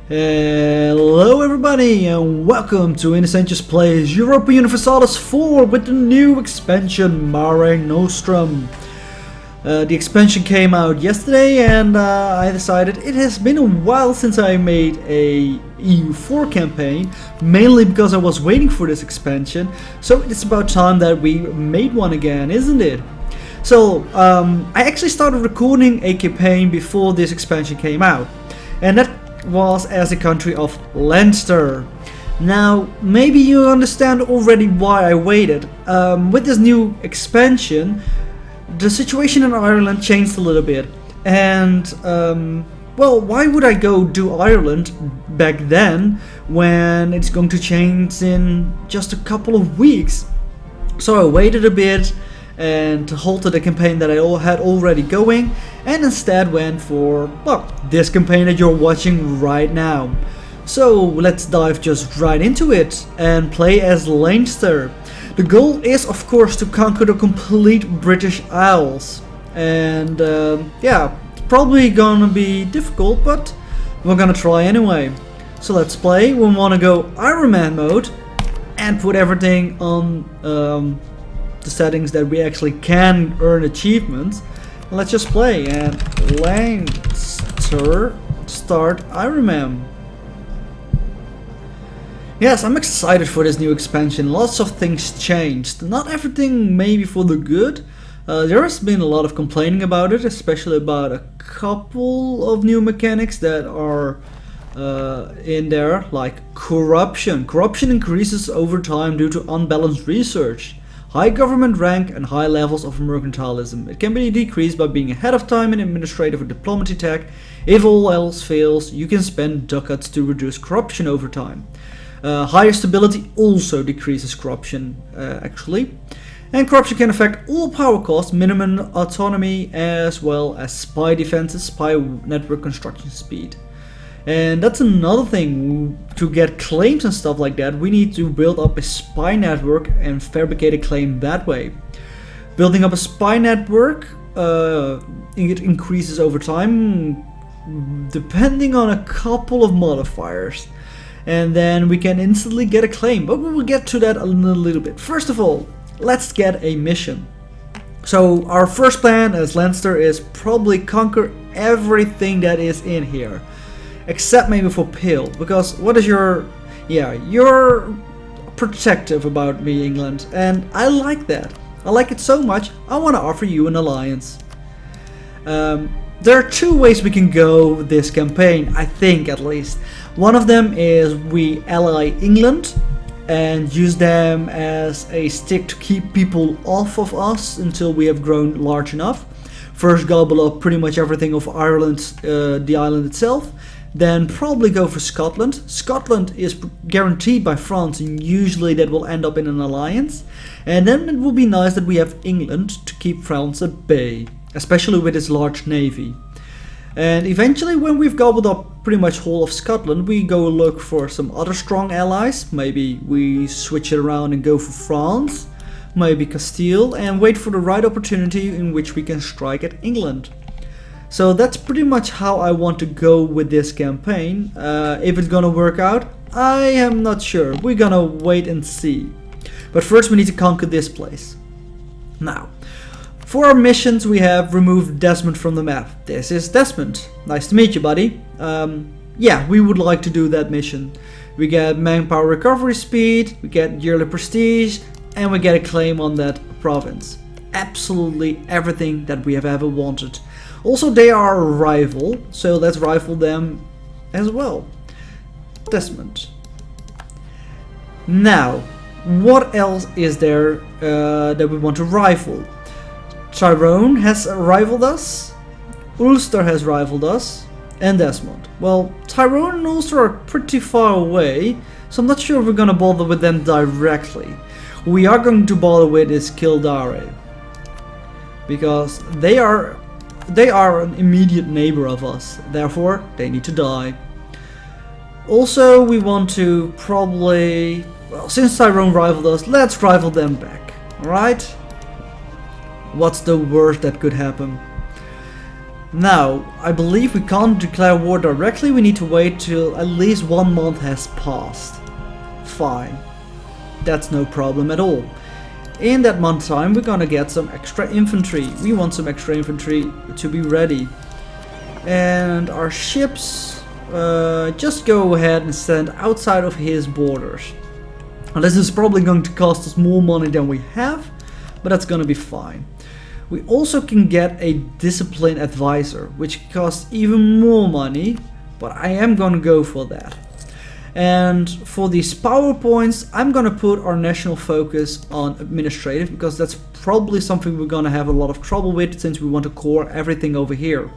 Hello everybody and welcome to Innocent Just Plays Europa Universalis 4 with the new expansion Mare Nostrum. The expansion came out yesterday and I decided it has been a while since I made a EU4 campaign, mainly because I was waiting for this expansion, so it's about time that we made one again, isn't it? So I actually started recording a campaign before this expansion came out, and that was as a country of Leinster. Now maybe you understand already why I waited. With this new expansion the situation in Ireland changed a little bit, and well, why would I go do Ireland back then when it's going to change in just a couple of weeks? So I waited a bit and halted the campaign that I had already going, and instead went for, well, this campaign that you're watching right now. So let's dive just right into it and play as Leinster. The goal is of course to conquer the complete British Isles, and yeah, it's probably gonna be difficult, but we're gonna try anyway. So let's play. We want to go Iron Man mode and put everything on the settings that we actually can earn achievements. Let's just play and Leinster start Iron Man. Yes, I'm excited for this new expansion. Lots of things changed. Not everything maybe for the good. There has been a lot of complaining about it, especially about a couple of new mechanics that are in there, like corruption. Corruption increases over time due to unbalanced research. High government rank and high levels of mercantilism. It can be decreased by being ahead of time in administrative or diplomacy tech. If all else fails, you can spend ducats to reduce corruption over time. Higher stability also decreases corruption, actually. And corruption can affect all power costs, minimum autonomy, as well as spy defenses, spy network construction speed. And that's another thing. To get claims and stuff like that, we need to build up a spy network and fabricate a claim that way. Building up a spy network, it increases over time depending on a couple of modifiers. And then we can instantly get a claim, but we will get to that in a little bit. First of all, let's get a mission. So our first plan as Leinster is probably conquer everything that is in here. Except maybe for Peel, because what is your... yeah, you're protective about me, England, and I like that. I like it so much, I want to offer you an alliance. There are two ways we can go with this campaign, I think at least. One of them is we ally England and use them as a stick to keep people off of us until we have grown large enough. First gobble up pretty much everything of Ireland, the island itself. Then probably go for Scotland. Scotland is guaranteed by France, and usually that will end up in an alliance. And then it will be nice that we have England to keep France at bay, especially with its large navy. And eventually, when we've gobbled up pretty much whole of Scotland, we go look for some other strong allies. Maybe we switch it around and go for France, maybe Castile, and wait for the right opportunity in which we can strike at England. So that's pretty much how I want to go with this campaign. If it's gonna work out, I am not sure. We're gonna wait and see. But first we need to conquer this place. Now, for our missions we have removed Desmond from the map. This is Desmond. Nice to meet you, buddy. Yeah, we would like to do that mission. We get manpower recovery speed, we get yearly prestige, and we get a claim on that province. Absolutely everything that we have ever wanted. Also, they are a rival, so let's rival them as well. Desmond. Now, what else is there that we want to rival? Tyrone has rivaled us, Ulster has rivaled us, and Desmond. Well, Tyrone and Ulster are pretty far away, so I'm not sure if we're gonna bother with them directly. We are going to bother with is Kildare, because they are an immediate neighbor of us, therefore they need to die. Also, we want to probably, well, since Tyrone rivaled us, let's rival them back, alright? What's the worst that could happen? Now, I believe we can't declare war directly, we need to wait till at least 1 month has passed. Fine. That's no problem at all. In that month time, we're gonna get some extra infantry. We want some extra infantry to be ready. And our ships, just go ahead and stand outside of his borders. Now, this is probably going to cost us more money than we have, but that's gonna be fine. We also can get a discipline advisor, which costs even more money, but I am gonna go for that. And for these PowerPoints, I'm gonna put our national focus on administrative, because that's probably something we're gonna have a lot of trouble with since we want to core everything over here.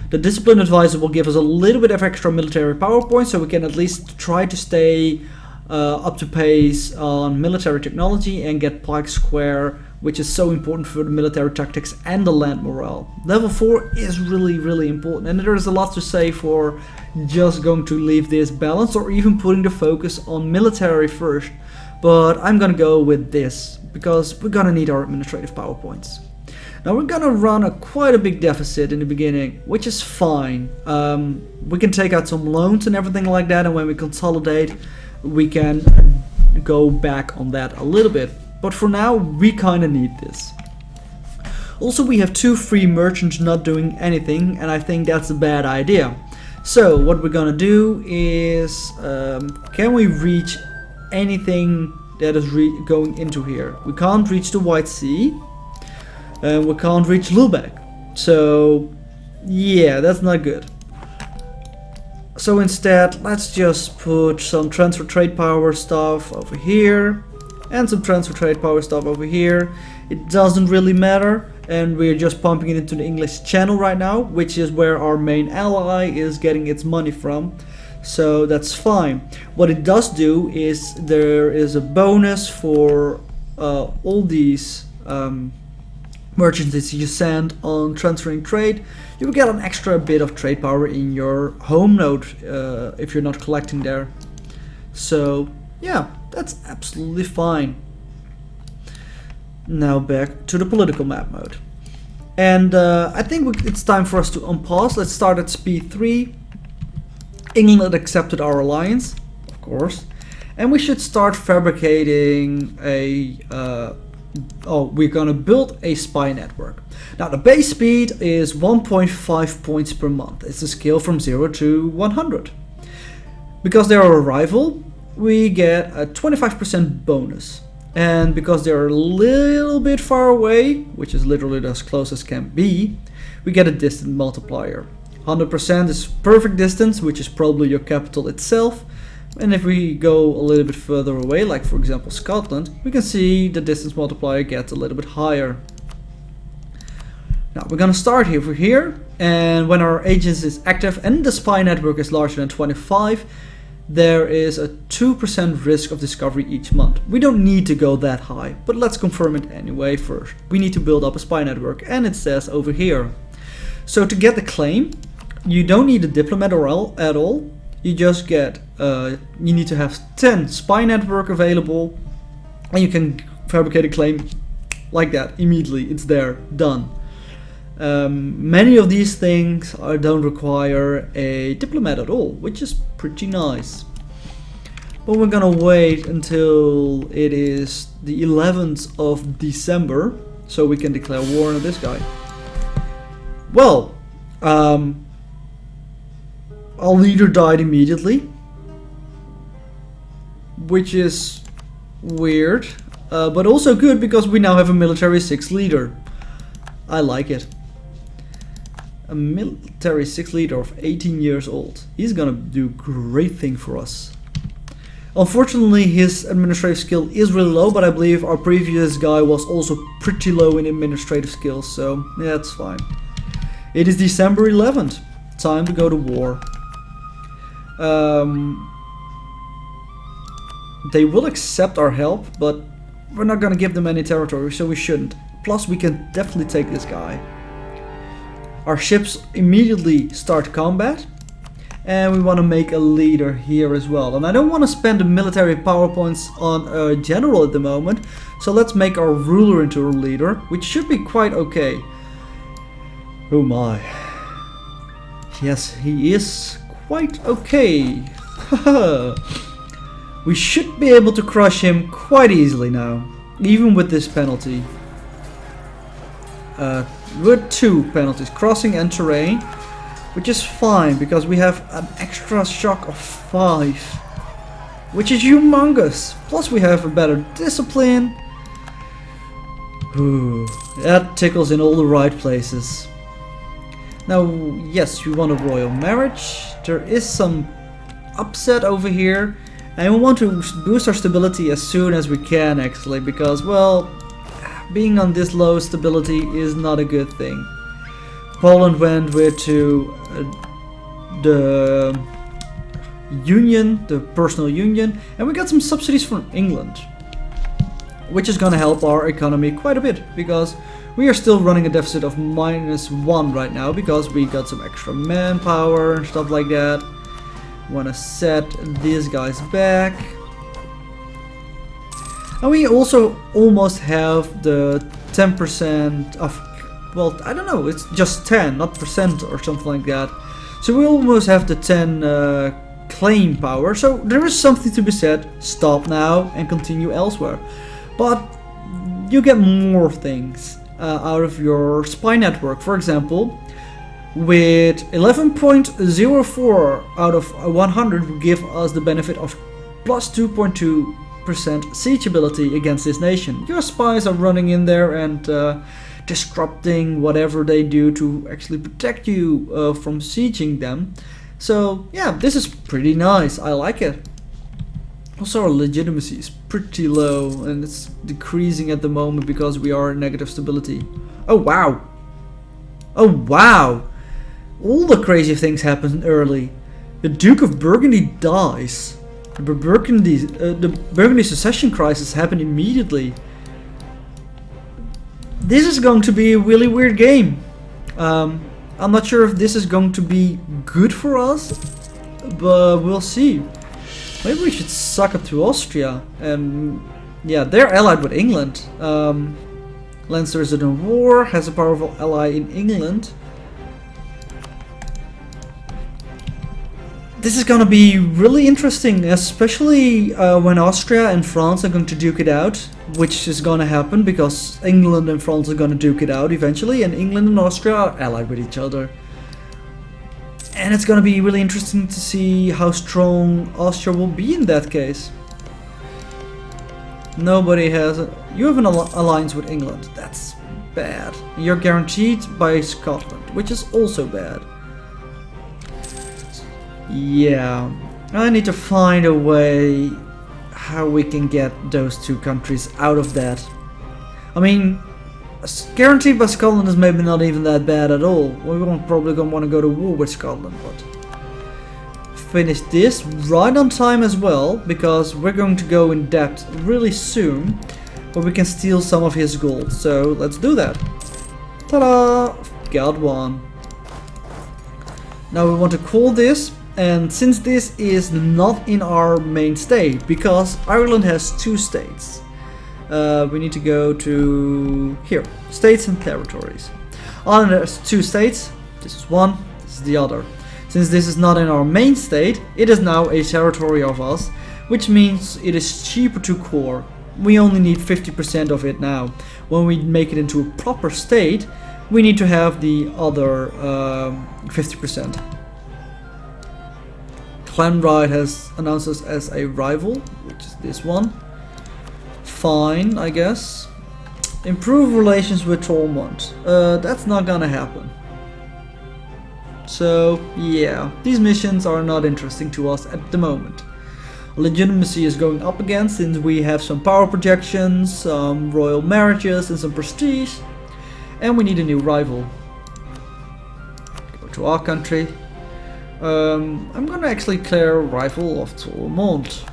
The discipline advisor will give us a little bit of extra military PowerPoints, so we can at least try to stay up to pace on military technology and get Pike Square, which is so important for the military tactics and the land morale. Level 4 is really important, and there is a lot to say for just going to leave this balanced or even putting the focus on military first. But I'm gonna go with this, because we're gonna need our administrative PowerPoints. Now we're gonna run quite a big deficit in the beginning, which is fine. We can take out some loans and everything like that, and when we consolidate, we can go back on that a little bit. But for now, we kinda need this. Also, we have 2 free merchants not doing anything, and I think that's a bad idea. So what we're gonna do is, can we reach anything that is going into here? We can't reach the White Sea, and we can't reach Lubeck. So yeah, that's not good. So instead, let's just put some transfer trade power stuff over here and some transfer trade power stuff over here. It doesn't really matter, and we're just pumping it into the English Channel right now, which is where our main ally is getting its money from. So that's fine. What it does do is there is a bonus for all these merchants that you send on transferring trade. You will get an extra bit of trade power in your home node if you're not collecting there. So yeah, that's absolutely fine. Now back to the political map mode. And I think it's time for us to unpause. Let's start at speed 3. England accepted our alliance, of course. And we should start fabricating a... we're gonna build a spy network. Now the base speed is 1.5 points per month. It's a scale from 0 to 100. Because they're a rival, we get a 25% bonus. And because they're a little bit far away, which is literally as close as can be, we get a distance multiplier. 100% is perfect distance, which is probably your capital itself. And if we go a little bit further away, like for example Scotland, we can see the distance multiplier gets a little bit higher. Now we're gonna start over here, and when our agents is active and the spy network is larger than 25, there is a 2% risk of discovery each month. We don't need to go that high, but let's confirm it anyway first. We need to build up a spy network, and it says over here. So to get the claim, you don't need a diplomat at all. You just get, you need to have 10 spy network available, and you can fabricate a claim like that immediately. It's there, done. Many of these things don't require a diplomat at all, which is pretty nice. But we're gonna wait until it is the 11th of December so we can declare war on this guy. Well, our leader died immediately, which is weird, but also good because we now have a military 6 leader. I like it. A military 6 leader of 18 years old. He's gonna do a great thing for us. Unfortunately, his administrative skill is really low, but I believe our previous guy was also pretty low in administrative skills, so yeah, that's fine. It is December 11th. Time to go to war. They will accept our help, but we're not gonna give them any territory, so we shouldn't. Plus, we can definitely take this guy. Our ships immediately start combat, and we want to make a leader here as well. And I don't want to spend the military power points on a general at the moment, so let's make our ruler into a leader, which should be quite okay. Oh my. Yes, he is quite okay. We should be able to crush him quite easily now, even with this penalty. With 2 penalties, crossing and terrain, which is fine because we have an extra shock of 5, which is humongous. Plus we have a better discipline. Ooh, that tickles in all the right places. Now, yes, we want a royal marriage. There is some upset over here, and we want to boost our stability as soon as we can, actually, because, well, being on this low stability is not a good thing. Poland went with to the union, the personal union, and we got some subsidies from England, which is gonna help our economy quite a bit, because we are still running a deficit of -1 right now, because we got some extra manpower and stuff like that. Wanna set these guys back. And we also almost have the 10% of, well, I don't know, it's just 10, not percent or something like that. So we almost have the 10 claim power, so there is something to be said. Stop now and continue elsewhere. But you get more things out of your spy network. For example, with 11.04 out of 100 will give us the benefit of plus 2.2% siege ability against this nation. Your spies are running in there and disrupting whatever they do to actually protect you from sieging them. So yeah, this is pretty nice. I like it. Also, our legitimacy is pretty low and it's decreasing at the moment because we are in negative stability. Oh wow! Oh wow! All the crazy things happen early. The Duke of Burgundy dies. The Burgundy succession crisis happened immediately. This is going to be a really weird game. I'm not sure if this is going to be good for us, but we'll see. Maybe we should suck up to Austria. Yeah, they're allied with England. Leinster is in a war, has a powerful ally in England. This is gonna be really interesting, especially when Austria and France are going to duke it out, which is gonna happen because England and France are gonna duke it out eventually, and England and Austria are allied with each other. And it's gonna be really interesting to see how strong Austria will be in that case. Nobody has... You have an alliance with England. That's bad. You're guaranteed by Scotland, which is also bad. Yeah, I need to find a way how we can get those two countries out of that. I mean, guaranteed by Scotland is maybe not even that bad at all. We won't probably gonna want to go to war with Scotland, but finish this right on time as well, because we're going to go in debt really soon, but we can steal some of his gold. So let's do that. Ta-da! Got one. Now we want to call this. And since this is not in our main state, because Ireland has 2 states, we need to go to here, states and territories. Ireland has 2 states, this is one, this is the other. Since this is not in our main state, it is now a territory of us, which means it is cheaper to core. We only need 50% of it now. When we make it into a proper state, we need to have the other 50%. Clanbride has announced us as a rival, which is this one. Fine, I guess. Improve relations with Tormund. That's not gonna happen. So, yeah, these missions are not interesting to us at the moment. Legitimacy is going up again since we have some power projections, some royal marriages and some prestige. And we need a new rival. Go to our country. I'm gonna actually declare rival of Tormund.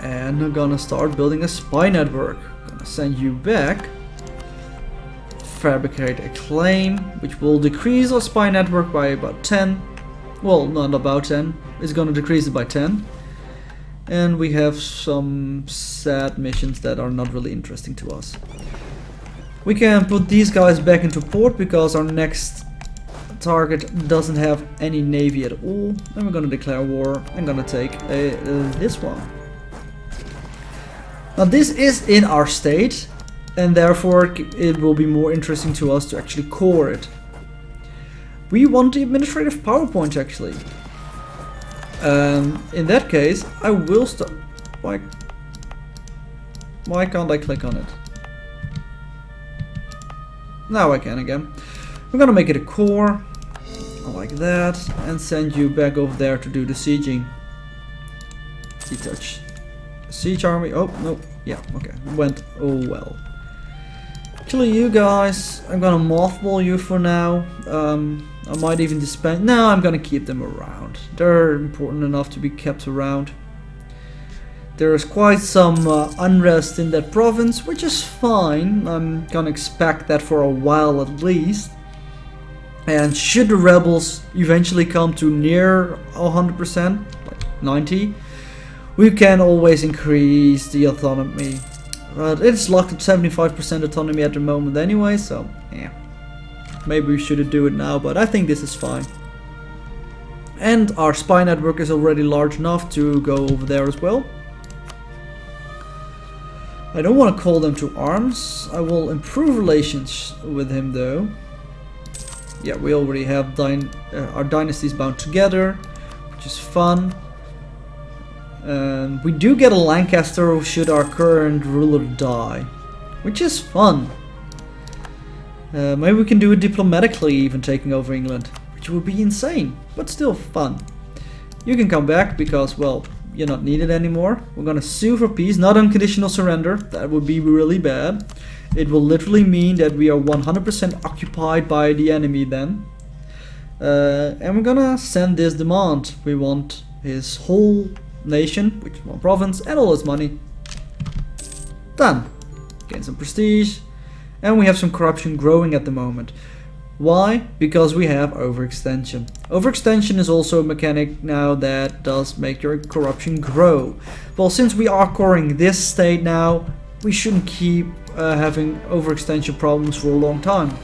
And I'm gonna start building a spy network. Gonna send you back. Fabricate a claim, which will decrease our spy network by about 10. Well, not about 10. It's gonna decrease it by 10. And we have some sad missions that are not really interesting to us. We can put these guys back into port because our next target doesn't have any navy at all. And we're gonna declare war. I'm gonna take this one. Now this is in our state, and therefore it will be more interesting to us to actually core it. We want the administrative PowerPoint actually. In that case, I will start. Why can't I click on it? Now I can again. We're gonna make it a core, like that, and send you back over there to do the sieging. Sea touch. Siege army. Oh no. Yeah. Okay. Went. Oh well. Actually, you guys, I'm gonna mothball you for now. I might even disband. No, I'm gonna keep them around. They're important enough to be kept around. There is quite some unrest in that province, which is fine. I'm gonna expect that for a while at least. And should the rebels eventually come to near 100%, like 90, we can always increase the autonomy. But it's locked at 75% autonomy at the moment anyway, so yeah. Maybe we shouldn't do it now, but I think this is fine. And our spy network is already large enough to go over there as well. I don't want to call them to arms. I will improve relations with him though. Yeah, we already have our dynasties bound together, which is fun. We do get a Lancaster should our current ruler die, which is fun. Maybe we can do it diplomatically, even taking over England, which would be insane, but still fun. You can come back because, well, you're not needed anymore. We're gonna sue for peace, not unconditional surrender. That would be really bad. It will literally mean that we are 100% occupied by the enemy then. And we're gonna send this demand. We want his whole nation, which is one province, and all his money. Done. Gain some prestige. And we have some corruption growing at the moment. Why? Because we have overextension. Overextension is also a mechanic now that does make your corruption grow. Well, since we are coring this state now, we shouldn't keep having overextension problems for a long time.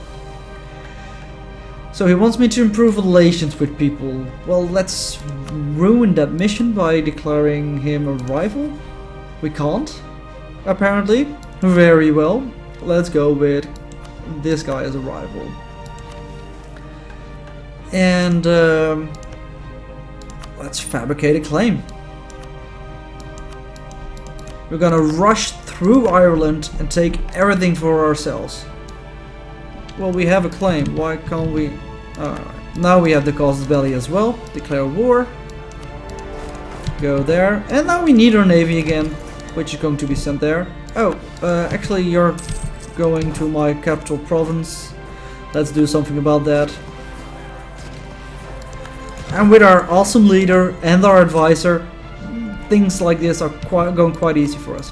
So he wants me to improve relations with people. Well, let's ruin that mission by declaring him a rival. We can't, apparently. Very well. Let's go with this guy as a rival. And let's fabricate a claim. We're gonna rush through Ireland and take everything for ourselves. Well, we have a claim. Why can't we? Alright. Now we have the casus belli as well. Declare war. Go there. And now we need our navy again, which is going to be sent there. Oh, actually you're going to my capital province. Let's do something about that. And with our awesome leader and our advisor, things like this are going quite easy for us.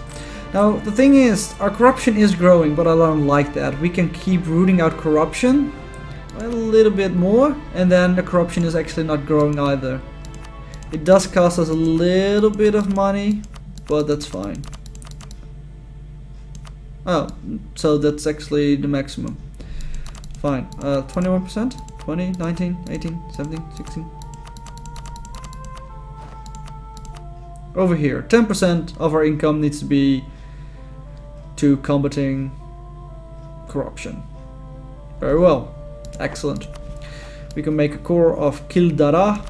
Now the thing is, our corruption is growing, but I don't like that. We can keep rooting out corruption a little bit more, and then the corruption is actually not growing either. It does cost us a little bit of money, but that's fine. Oh, so that's actually the maximum. Fine. 21%? 20, 19, 18, 17, 16. Over here, 10% of our income needs to be to combating corruption. Very well. Excellent. We can make a core of Kildara.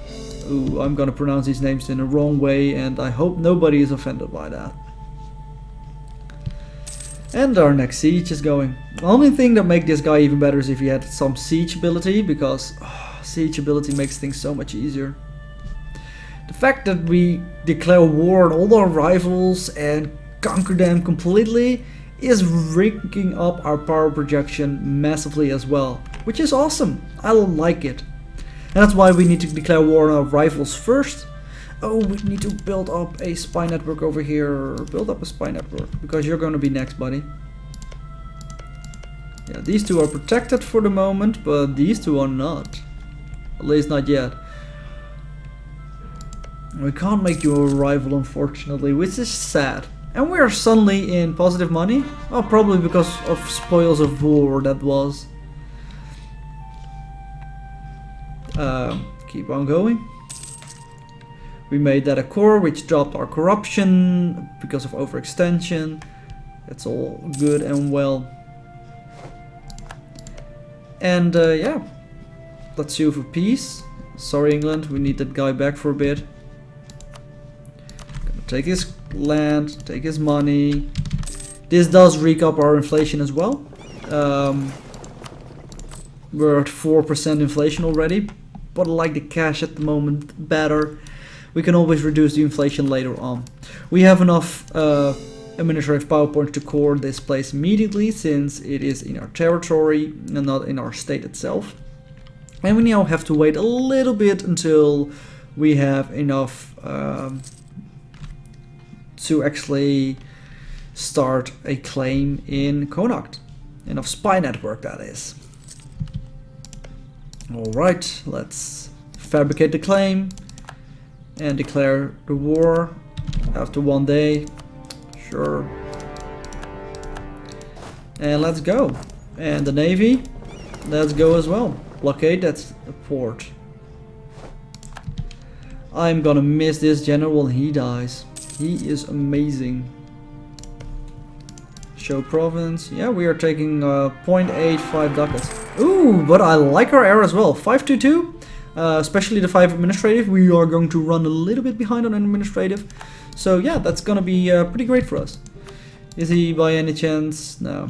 Ooh, I'm gonna pronounce these names in the wrong way, and I hope nobody is offended by that. And our next siege is going. The only thing that makes this guy even better is if he had some siege ability, because siege ability makes things so much easier. The fact that we declare war on all our rivals and conquer them completely is ranking up our power projection massively as well, which is awesome. I like it. And that's why we need to declare war on our rivals first. Oh, we need to build up a spy network over here. Build up a spy network, because you're going to be next, buddy. Yeah, these two are protected for the moment, but these two are not. At least not yet. We can't make you a rival, unfortunately, which is sad. And we are suddenly in positive money. Oh, probably because of spoils of war that was. Keep on going. We made that a core, which dropped our corruption because of overextension. That's all good and well. And yeah, let's sue for peace. Sorry England, we need that guy back for a bit. Gonna take his land, take his money. This does wreak up our inflation as well. We're at 4% inflation already, but I like the cash at the moment better. We can always reduce the inflation later on. We have enough administrative power points to core this place immediately, since it is in our territory and not in our state itself. And we now have to wait a little bit until we have enough to actually start a claim in Connacht. Enough spy network, that is. Alright, let's fabricate the claim and declare the war after 1 day. Sure. And let's go. And the navy, let's go as well. Blockade, that's a port. I'm gonna miss this general when he dies. He is amazing. Show province. Yeah, we are taking 0.85 ducats. Ooh, but I like our air as well. 522. Especially the 5 administrative. We are going to run a little bit behind on administrative. So yeah, that's gonna be pretty great for us. Is he by any chance? No.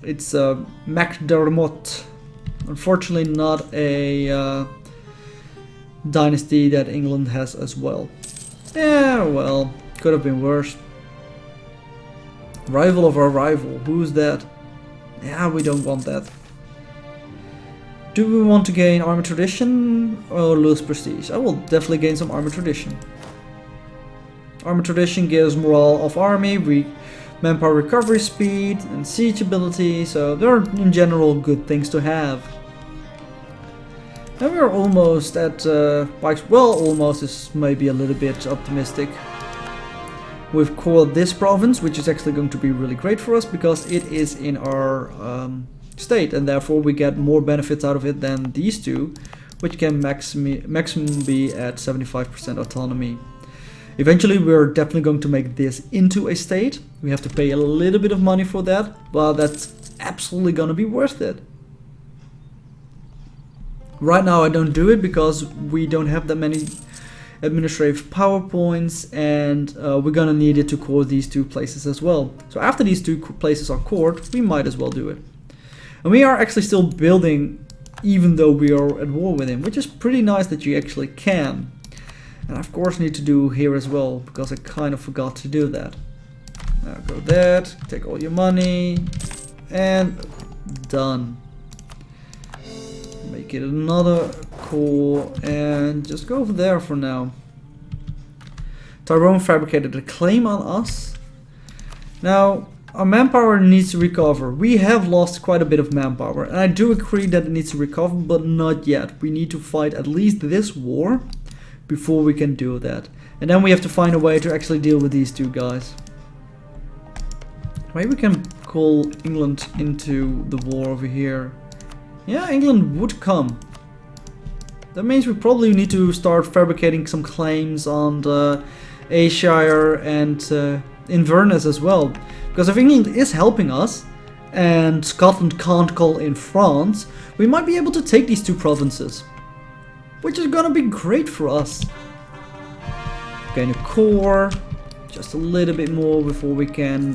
It's MacDermot. Unfortunately not a dynasty that England has as well. Yeah, well, could have been worse. Rival of our rival. Who's that? Yeah, we don't want that. Do we want to gain army tradition or lose prestige? I will definitely gain some army tradition. Army tradition gives morale of army, manpower recovery speed, and siege ability, so they're in general good things to have. And we're almost at pikes. Well, almost is maybe a little bit optimistic. We've cored this province, which is actually going to be really great for us because it is in our state, and therefore we get more benefits out of it than these two, which can maximum be at 75% autonomy. Eventually we're definitely going to make this into a state. We have to pay a little bit of money for that, but that's absolutely gonna be worth it. Right now I don't do it because we don't have that many administrative power points, and we're gonna need it to core these two places as well. So after these two places are cored, we might as well do it. And we are actually still building even though we are at war with him, which is pretty nice that you actually can. And I of course need to do here as well, because I kind of forgot to do that. Now go that, take all your money, and done. Make it another core, and just go over there for now. Tyrone fabricated a claim on us. Now, our manpower needs to recover. We have lost quite a bit of manpower, and I do agree that it needs to recover, but not yet. We need to fight at least this war before we can do that. And then we have to find a way to actually deal with these two guys. Maybe we can call England into the war over here. Yeah, England would come. That means we probably need to start fabricating some claims on the Ayrshire and Inverness as well. Because if England is helping us and Scotland can't call in France, we might be able to take these two provinces, which is gonna be great for us. Gain a core, just a little bit more before we can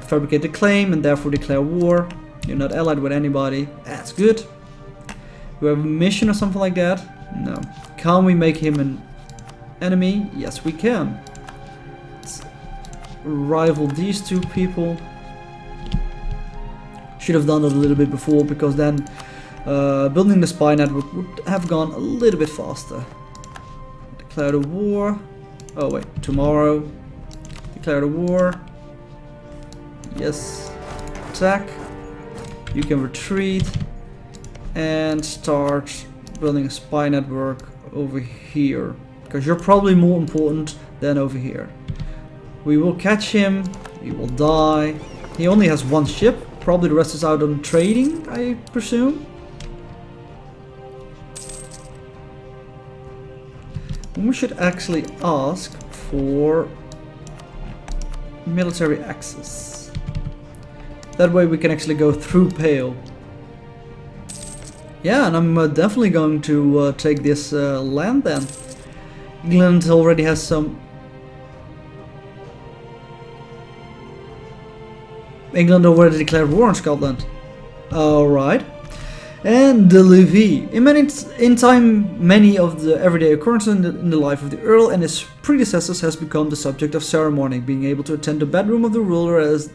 fabricate the claim and therefore declare war. You're not allied with anybody. That's good. Do we have a mission or something like that? No. Can we make him an enemy? Yes, we can. Let's rival these two people. Should have done it a little bit before, because then building the spy network would have gone a little bit faster. Declare the war. Oh wait, tomorrow. Declare the war. Yes. Attack. You can retreat and start building a spy network over here, because you're probably more important than over here. We will catch him, he will die. He only has one ship, probably the rest is out on trading, I presume. We should actually ask for military access. That way we can actually go through Pale. Yeah, and I'm definitely going to take this land then. England already has some... England already declared war on Scotland. Alright. And the levy. In time, many of the everyday occurrences in the life of the Earl and his predecessors has become the subject of ceremony. Being able to attend the bedroom of the ruler as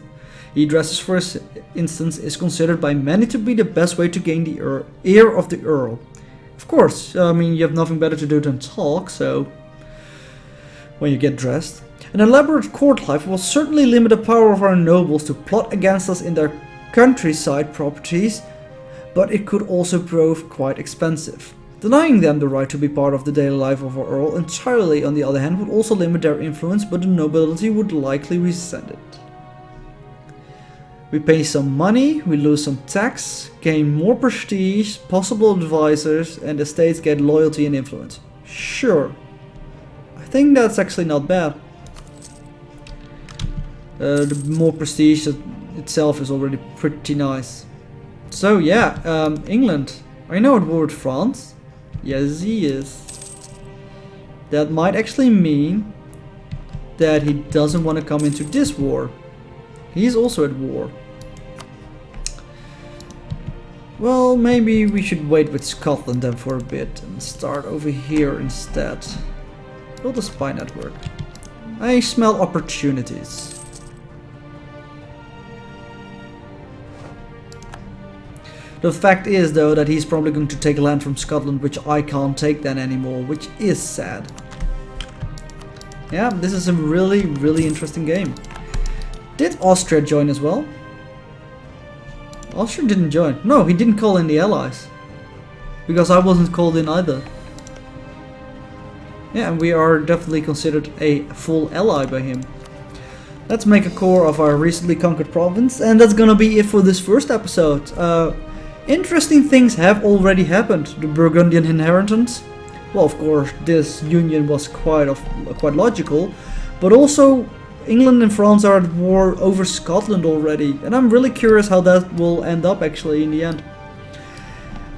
he dresses for his instance is considered by many to be the best way to gain the ear of the Earl. Of course, I mean, you have nothing better to do than talk, so... when you get dressed. An elaborate court life will certainly limit the power of our nobles to plot against us in their countryside properties, but it could also prove quite expensive. Denying them the right to be part of the daily life of our Earl entirely, on the other hand, would also limit their influence, but the nobility would likely resent it. We pay some money, we lose some tax, gain more prestige, possible advisors, and the states get loyalty and influence. Sure. I think that's actually not bad. The more prestige itself is already pretty nice. So yeah, England. Are you now at war with France? Yes, he is. That might actually mean that he doesn't want to come into this war. He's also at war. Well, maybe we should wait with Scotland then for a bit and start over here instead. Build a spy network. I smell opportunities. The fact is though that he's probably going to take land from Scotland, which I can't take then anymore, which is sad. Yeah, this is a really, really interesting game. Did Austria join as well? Austria didn't join. No, he didn't call in the allies. Because I wasn't called in either. Yeah, and we are definitely considered a full ally by him. Let's make a core of our recently conquered province, and that's gonna be it for this first episode. Interesting things have already happened. The Burgundian inheritance. Well, of course, this union was quite logical, but also England and France are at war over Scotland already, and I'm really curious how that will end up actually in the end.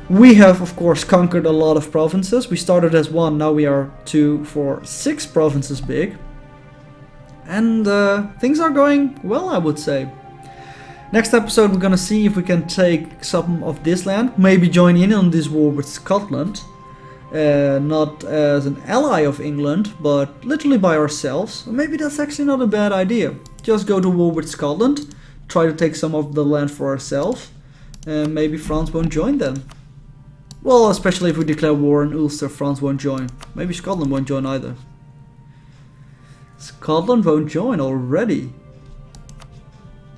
We have, of course, conquered a lot of provinces. We started as 1, now we are 2, 4, 6 provinces big. And things are going well, I would say. Next episode we're gonna see if we can take some of this land, maybe join in on this war with Scotland. Not as an ally of England, but literally by ourselves. Maybe that's actually not a bad idea. Just go to war with Scotland, try to take some of the land for ourselves, and maybe France won't join then. Well, especially if we declare war on Ulster, France won't join. Maybe Scotland won't join either. Scotland won't join already.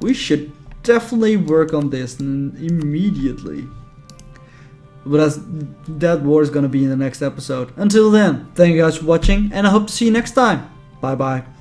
We should definitely work on this immediately. But that war is gonna be in the next episode. Until then, thank you guys for watching, and I hope to see you next time. Bye bye.